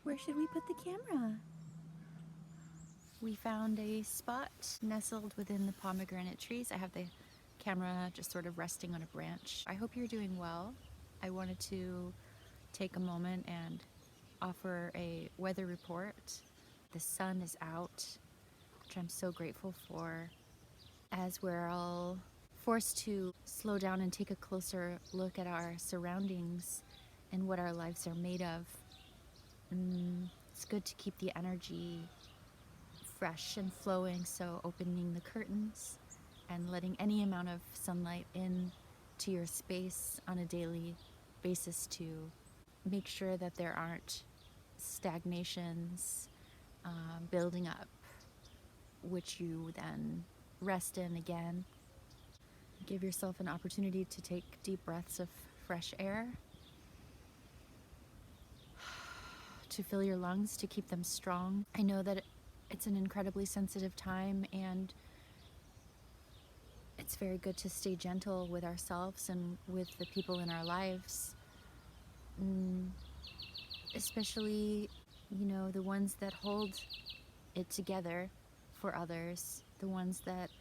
Where should we put the camera? We found a spot nestled within the pomegranate trees. I have the camera just sort of resting on a branch. I hope you're doing well. I wanted to take a moment and offer a weather report. The sun is out, which I'm so grateful for, as we're all forced to slow down and take a closer look at our surroundings and what our lives are made of. It's good to keep the energy fresh and flowing, so opening the curtains and letting any amount of sunlight in to your space on a daily basis to make sure that there aren't stagnations building up, which you then rest in again. Give yourself an opportunity to take deep breaths of fresh air, to fill your lungs, to keep them strong. I know that it's an incredibly sensitive time, and it's very good to stay gentle with ourselves and with the people in our lives, especially, the ones that hold it together for others, the ones that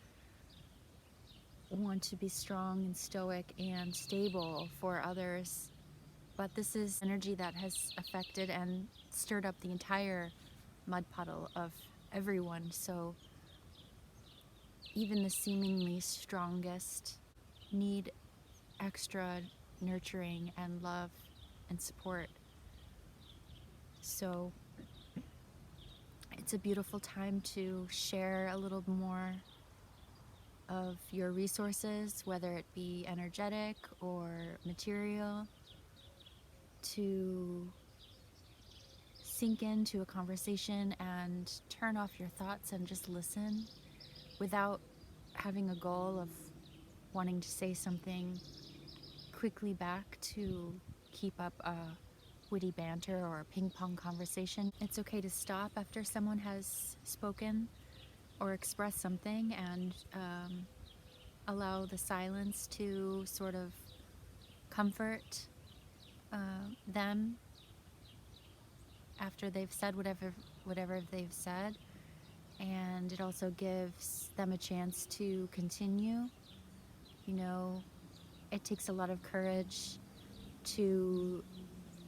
want to be strong and stoic and stable for others. But this is energy that has affected and stirred up the entire mud puddle of everyone. So even the seemingly strongest need extra nurturing and love and support. So it's a beautiful time to share a little more of your resources, whether it be energetic or material, to sink into a conversation and turn off your thoughts and just listen without having a goal of wanting to say something quickly back to keep up a witty banter or a ping pong conversation. It's okay to stop after someone has spoken or expressed something and allow the silence to sort of comfort them after they've said whatever they've said. And it also gives them a chance to continue. It takes a lot of courage to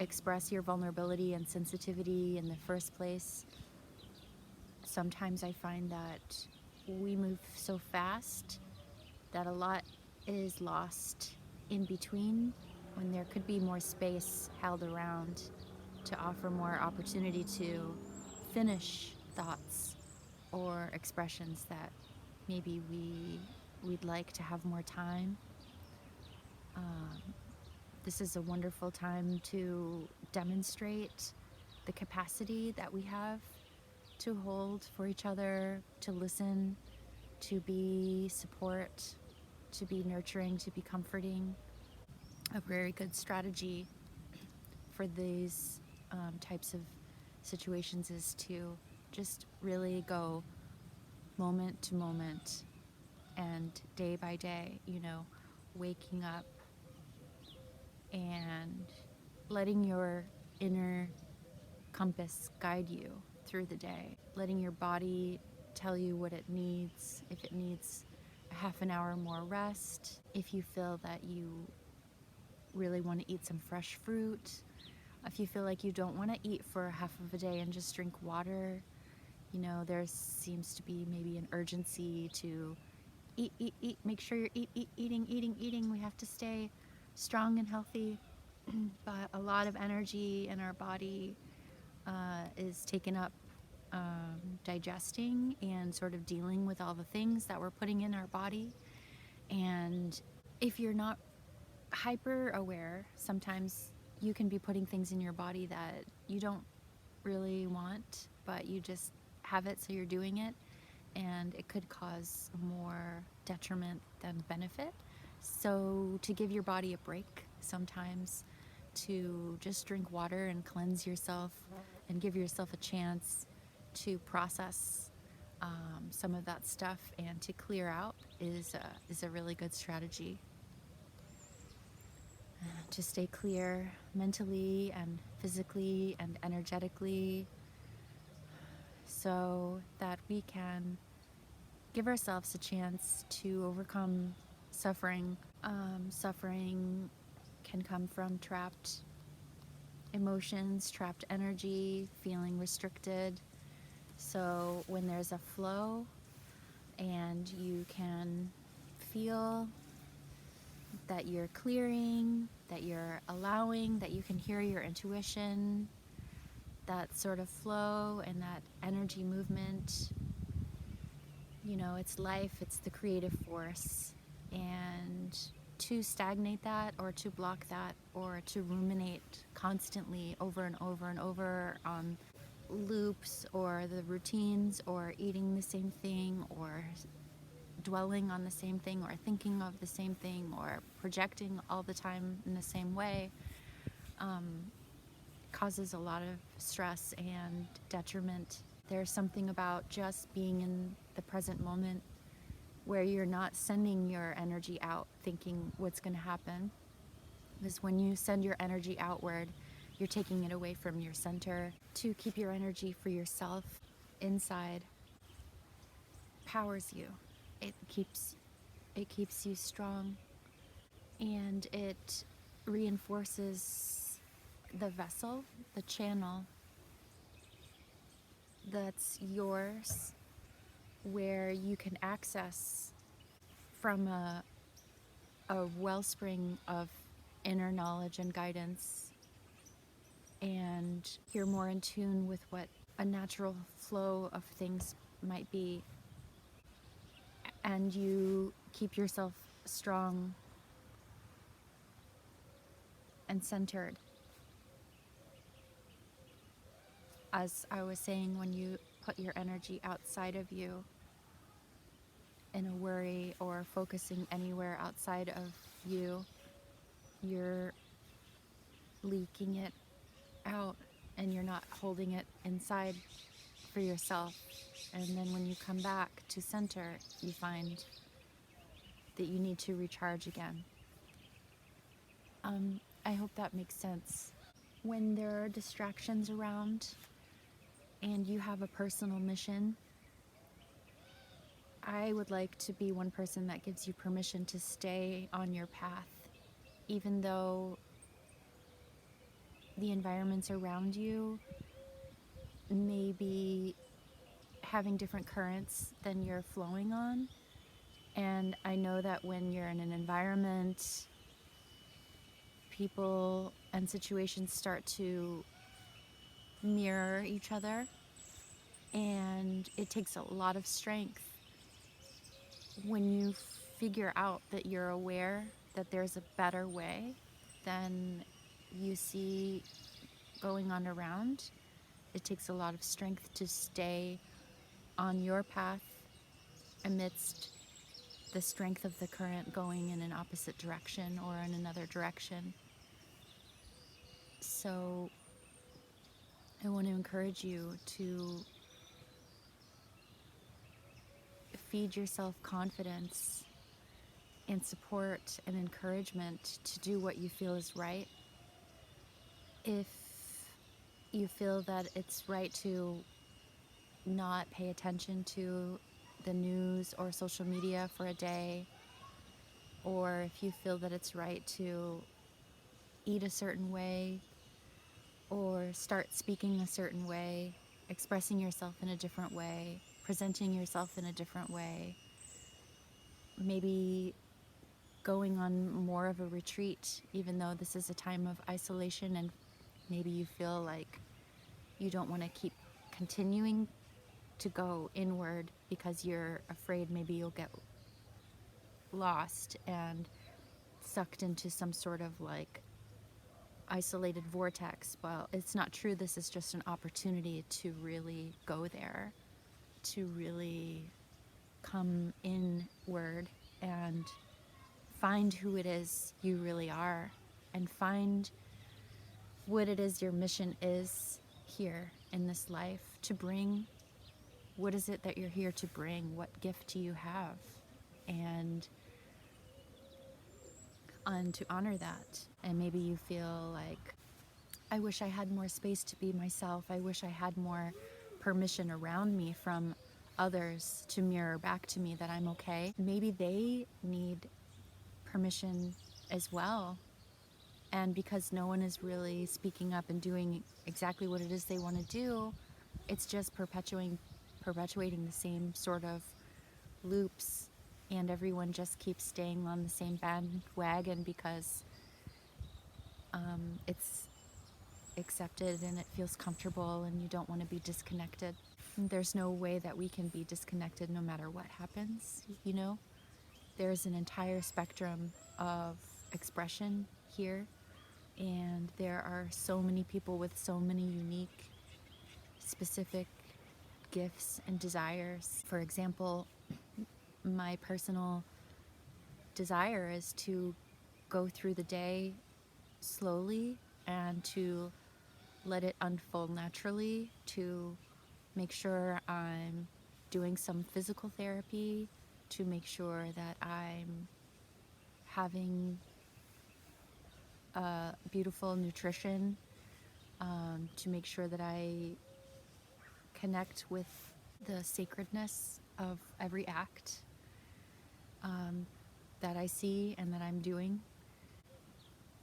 express your vulnerability and sensitivity in the first place. Sometimes I find that we move so fast that a lot is lost in between, when there could be more space held around to offer more opportunity to finish thoughts or expressions that maybe we'd like to have more time. This is a wonderful time to demonstrate the capacity that we have to hold for each other, to listen, to be support, to be nurturing, to be comforting. A very good strategy for these types of situations is to just really go moment to moment and day by day, waking up and letting your inner compass guide you through the day, letting your body tell you what it needs. If it needs a half an hour more rest, if you feel that you really want to eat some fresh fruit, if you feel like you don't want to eat for half of a day and just drink water, there seems to be maybe an urgency to eat, make sure you're eating. We have to stay strong and healthy, but a lot of energy in our body is taken up digesting and sort of dealing with all the things that we're putting in our body. And if you're not hyper aware, sometimes you can be putting things in your body that you don't really want, but you just have it, so you're doing it, and it could cause more detriment than benefit. So to give your body a break sometimes, to just drink water and cleanse yourself and give yourself a chance to process some of that stuff and to clear out is a really good strategy to stay clear mentally and physically and energetically, so that we can give ourselves a chance to overcome suffering. Suffering can come from trapped emotions, trapped energy, feeling restricted. So when there's a flow and you can feel that you're clearing, that you're allowing, that you can hear your intuition, that sort of flow and that energy movement, it's life, it's the creative force. And to stagnate that or to block that or to ruminate constantly over and over and over on loops or the routines or eating the same thing or dwelling on the same thing or thinking of the same thing or projecting all the time in the same way, causes a lot of stress and detriment. There's something about just being in the present moment where you're not sending your energy out thinking what's going to happen. Because when you send your energy outward, you're taking it away from your center. To keep your energy for yourself inside powers you. It keeps you strong, and it reinforces the vessel, the channel that's yours, where you can access from a wellspring of inner knowledge and guidance, and you're more in tune with what a natural flow of things might be, and you keep yourself strong and centered. As I was saying, when you put your energy outside of you in a worry or focusing anywhere outside of you, you're leaking it out and you're not holding it inside for yourself. And then when you come back to center, you find that you need to recharge again. I hope that makes sense. When there are distractions around and you have a personal mission, I would like to be one person that gives you permission to stay on your path, even though the environments around you may be having different currents than you're flowing on. And I know that when you're in an environment, people and situations start to mirror each other, and it takes a lot of strength when you figure out that you're aware that there's a better way than you see going on around. It takes a lot of strength to stay on your path amidst the strength of the current going in an opposite direction or in another direction. So I want to encourage you to feed yourself confidence and support and encouragement to do what you feel is right. If you feel that it's right to not pay attention to the news or social media for a day, or if you feel that it's right to eat a certain way or start speaking a certain way, expressing yourself in a different way, presenting yourself in a different way, maybe going on more of a retreat, even though this is a time of isolation and maybe you feel like you don't want to keep continuing to go inward because you're afraid maybe you'll get lost and sucked into some sort of like isolated vortex. Well, it's not true. This is just an opportunity to really go there, to really come inward and find who it is you really are, and find what it is your mission is here in this life to bring. What is it that you're here to bring? What gift do you have? And to honor that. And maybe you feel like I wish I had more space to be myself. I wish I had more permission around me from others to mirror back to me that I'm okay. Maybe they need permission as well. And because no one is really speaking up and doing exactly what it is they want to do, it's just perpetuating the same sort of loops, and everyone just keeps staying on the same bandwagon because it's accepted and it feels comfortable and you don't want to be disconnected. There's no way that we can be disconnected no matter what happens, you know? There's an entire spectrum of expression here, and there are so many people with so many unique, specific gifts and desires. For example, my personal desire is to go through the day slowly and to let it unfold naturally, to make sure I'm doing some physical therapy, to make sure that I'm having beautiful nutrition, to make sure that I connect with the sacredness of every act that I see and that I'm doing,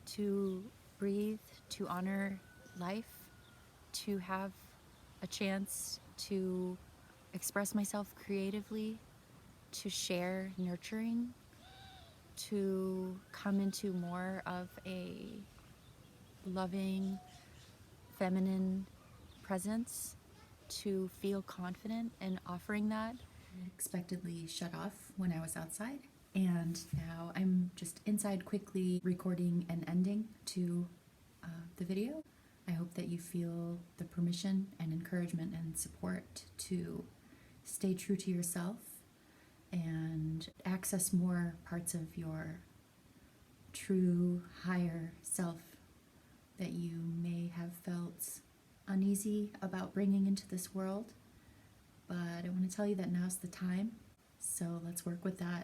to breathe, to honor life, to have a chance to express myself creatively, to share nurturing, to come into more of a loving, feminine presence, to feel confident in offering that. Unexpectedly shut off when I was outside, and now I'm just inside quickly recording an ending to the video. I hope that you feel the permission and encouragement and support to stay true to yourself and access more parts of your true higher self that you may have felt uneasy about bringing into this world. But I want to tell you that now's the time. So let's work with that.